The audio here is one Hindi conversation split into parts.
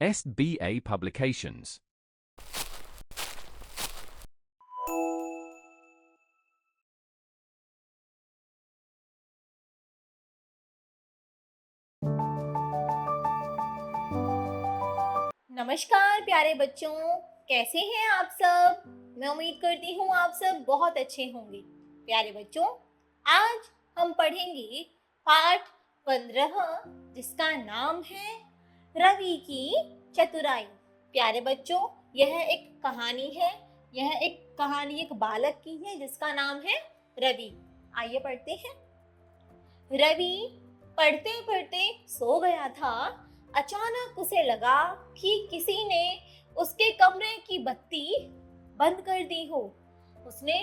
SBA Publications. नमस्कार प्यारे बच्चों, कैसे हैं आप सब। मैं उम्मीद करती हूँ आप सब बहुत अच्छे होंगे। प्यारे बच्चों, आज हम पढ़ेंगे पाठ 15 जिसका नाम है रवि की चतुराई। प्यारे बच्चों, यह एक कहानी है। यह एक कहानी एक बालक की है जिसका नाम है रवि। आइए पढ़ते हैं। रवि पढ़ते पढ़ते सो गया था। अचानक उसे लगा कि किसी ने उसके कमरे की बत्ती बंद कर दी हो। उसने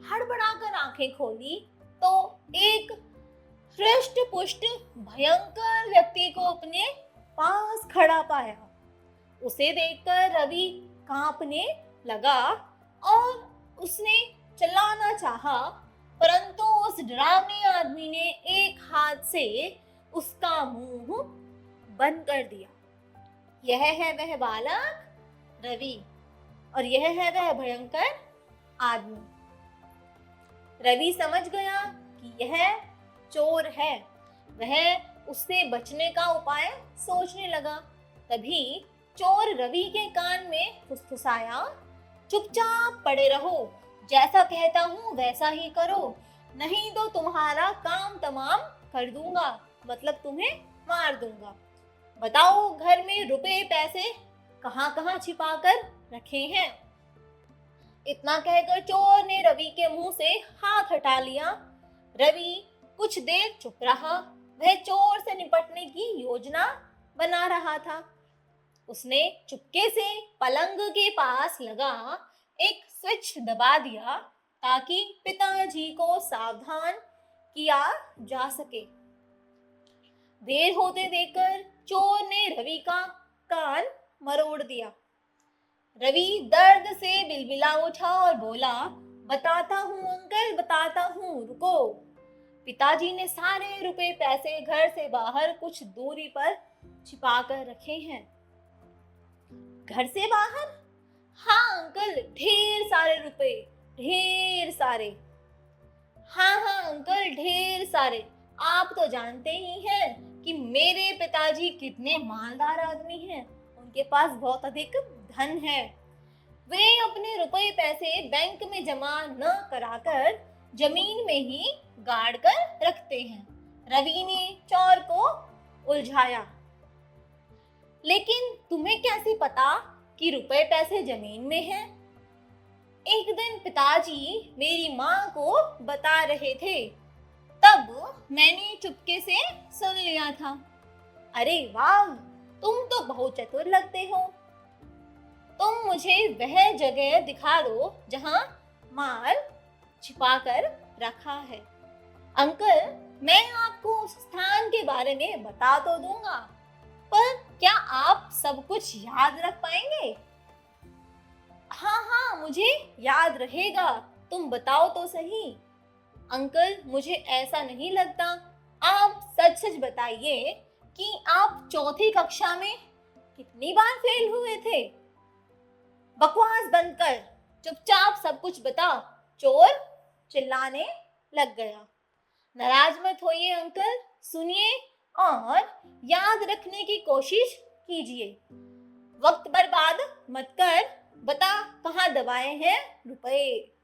हड़बड़ाकर आंखें खोली तो एक हृष्ट पुष्ट भयंकर व्यक्ति को अपने पास खड़ा पाया। उसे देखकर रवि कांपने लगा और उसने चिल्लाना चाहा, परंतु उस डरावने आदमी ने एक हाथ से उसका मुंह बंद कर दिया। यह है वह बालक रवि और यह है वह भयंकर आदमी। रवि समझ गया कि यह चोर है। वह उससे बचने का उपाय सोचने लगा। तभी चोर रवि के कान में फुसफुसाया, चुपचाप पड़े रहो, जैसा कहता हूँ वैसा ही करो, नहीं तो तुम्हारा काम तमाम कर दूंगा, मतलब तुम्हें मार दूंगा। बताओ घर में रुपए पैसे कहाँ कहाँ छिपा कर रखे हैं। इतना कहकर चोर ने रवि के मुंह से हाथ हटा लिया। रवि कुछ देर चुप रहा। वह चोर से निपटने की योजना बना रहा था। उसने चुपके से पलंग के पास लगा एक स्विच दबा दिया ताकि पिताजी को सावधान किया जा सके। देर होते देखकर चोर ने रवि का कान मरोड़ दिया। रवि दर्द से बिलबिला उठा और बोला, बताता हूँ अंकल, बताता हूँ, रुको। पिताजी ने सारे रुपए पैसे घर से बाहर कुछ दूरी पर छिपा कर रखे हैं। घर से बाहर? हाँ अंकल, ढेर सारे रुपए, ढेर सारे। हाँ अंकल, ढेर सारे। आप तो जानते ही हैं कि मेरे पिताजी कितने मालदार आदमी हैं। उनके पास बहुत अधिक धन है। वे अपने रुपए पैसे बैंक में जमा न कराकर जमीन में ही गाड़ कर रखते हैं। रवि ने चोर को उलझाया। लेकिन तुम्हें कैसे पता कि रुपए पैसे जमीन में हैं? एक दिन पिताजी मेरी माँ को बता रहे थे, तब मैंने चुपके से सुन लिया था। अरे वाह, तुम तो बहुत चतुर लगते हो। तुम मुझे वह जगह दिखा दो जहां माल छिपा कर रखा है। अंकल, मैं आपको उस स्थान के बारे में बता तो दूंगा, पर क्या आप सब कुछ याद रख पाएंगे? हाँ, मुझे याद रहेगा, तुम बताओ तो सही। अंकल, मुझे ऐसा नहीं लगता। आप सच सच बताइए कि आप चौथी कक्षा में कितनी बार फेल हुए थे? बकवास बंद कर, चुपचाप सब कुछ बता। चोर चिल्लाने लग गया। नाराज मत होइए अंकल, सुनिए और याद रखने की कोशिश कीजिए। वक्त बर्बाद मत कर, बता कहाँ दबाए हैं रुपए।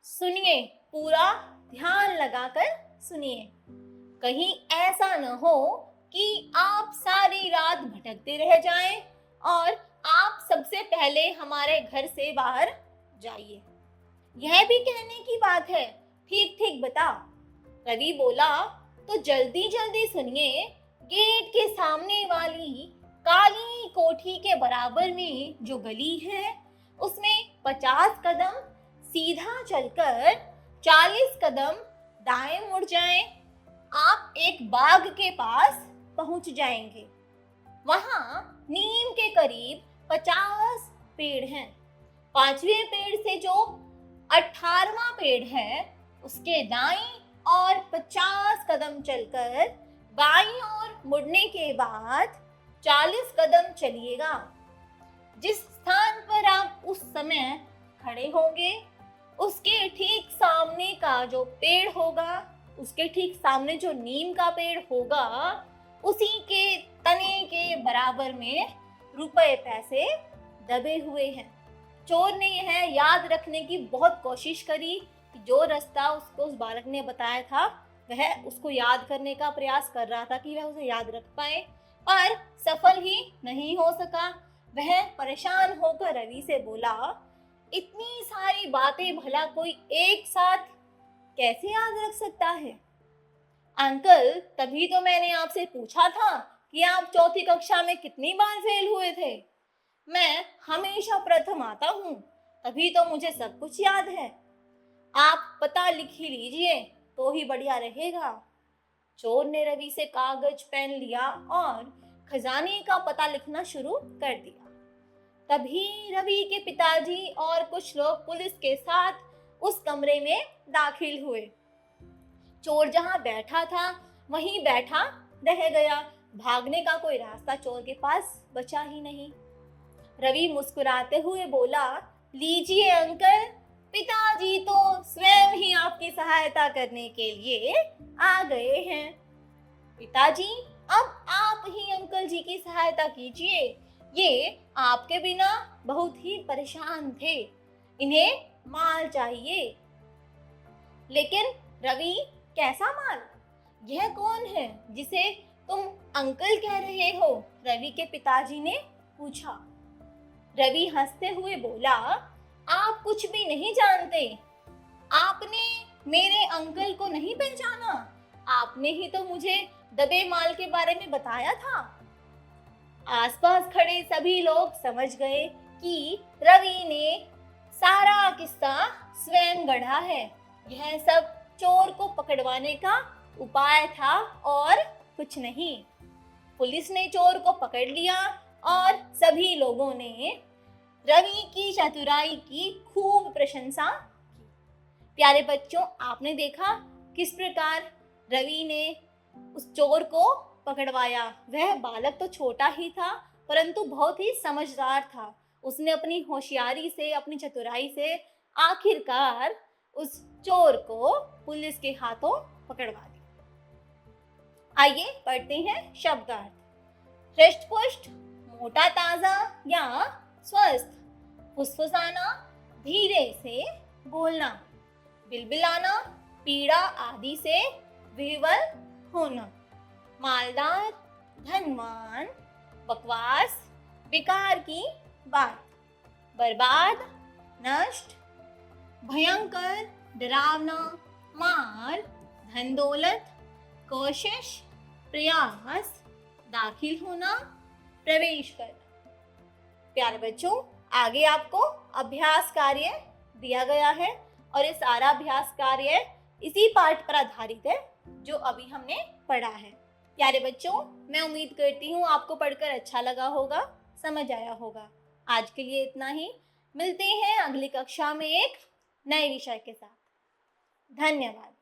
सुनिए, पूरा ध्यान लगाकर सुनिए। कहीं ऐसा न हो कि आप सारी रात भटकते रह जाएं और आप सबसे पहले हमारे घर से बाहर जाइए। यह भी कहने की बात है। ठीक ठीक बता। रवि बोला, तो जल्दी जल्दी सुनिए। गेट के सामने वाली काली कोठी के बराबर में जो गली है, उसमें 50 कदम सीधा चलकर 40 कदम दाएं मुड़ जाएं, आप एक बाग के पास पहुंच जाएंगे। वहां नीम के करीब 50 पेड़ हैं। 5वें पेड़ से जो 18वां पेड़ है, उसके दाईं और 50 कदम चलकर बाईं ओर मुड़ने के बाद 40 कदम चलिएगा। जिस स्थान पर आप उस समय खड़े होंगे, उसके ठीक सामने का जो पेड़ होगा, उसके ठीक सामने जो नीम का पेड़ होगा, उसी के तने के बराबर में रुपए पैसे दबे हुए हैं। चोर ने यह याद रखने की बहुत कोशिश करी कि जो रास्ता उसको उस बालक ने बताया था, वह उसको याद करने का प्रयास कर रहा था कि वह उसे याद रख पाए, पर सफल ही नहीं हो सका। वह परेशान होकर रवि से बोला, इतनी सारी बातें भला कोई एक साथ कैसे याद रख सकता है? अंकल, तभी तो मैंने आपसे पूछा था कि आप चौथी कक्षा में कितनी बार फेल हुए थे। मैं हमेशा प्रथम आता हूँ, तभी तो मुझे सब कुछ याद है। आप पता लिख ही लीजिए तो ही बढ़िया रहेगा। चोर ने रवि से कागज पेन लिया और खजाने का पता लिखना शुरू कर दिया। तभी रवि के पिताजी और कुछ लोग पुलिस के साथ उस कमरे में दाखिल हुए। चोर जहां बैठा था वहीं बैठा रह गया। भागने का कोई रास्ता चोर के पास बचा ही नहीं। रवि मुस्कुराते हुए बोला, लीजिए अंकल, पिताजी तो स्वयं ही आपकी सहायता करने के लिए आ गए हैं। पिताजी, अब आप ही अंकल जी की सहायता कीजिए। ये आपके बिना बहुत ही परेशान थे, इन्हें माल चाहिए। लेकिन रवि, कैसा माल? यह कौन है जिसे तुम अंकल कह रहे हो? रवि के पिताजी ने पूछा। रवि हंसते हुए बोला, आप कुछ भी नहीं जानते। आपने मेरे अंकल को नहीं पहचाना? आपने ही तो मुझे दबे माल के बारे में बताया था। आसपास खड़े सभी लोग समझ गए कि रवि ने सारा किस्सा स्वयं गढ़ा है। यह सब चोर को पकड़वाने का उपाय था और कुछ नहीं। पुलिस ने चोर को पकड़ लिया और सभी लोगों ने रवि की चतुराई की खूब प्रशंसा की। प्यारे बच्चों, आपने देखा किस प्रकार रवि ने उस चोर को पकड़वाया। वह बालक तो छोटा ही था, परंतु बहुत ही समझदार था। उसने अपनी होशियारी से, अपनी चतुराई से आखिरकार उस चोर को पुलिस के हाथों पकड़वा दिया। आइए पढ़ते हैं शब्दार्थ। हृष्ट-पुष्ट, मोटा ताजा या स्वस्थ। फुसफुसाना, धीरे से बोलना। बिलबिलाना, पीड़ा आदि से विह्वल होना। मालदार, धनवान। बकवास, बेकार की बात। बर्बाद, नष्ट। भयंकर, डरावना। माल, धन दौलत। कोशिश, प्रयास। दाखिल होना, प्रवेश करना। प्यारे बच्चों, आगे आपको अभ्यास कार्य दिया गया है और ये सारा अभ्यास कार्य इसी पाठ पर आधारित है जो अभी हमने पढ़ा है। प्यारे बच्चों, मैं उम्मीद करती हूँ आपको पढ़कर अच्छा लगा होगा, समझ आया होगा। आज के लिए इतना ही। मिलते हैं अगली कक्षा में एक नए विषय के साथ। धन्यवाद।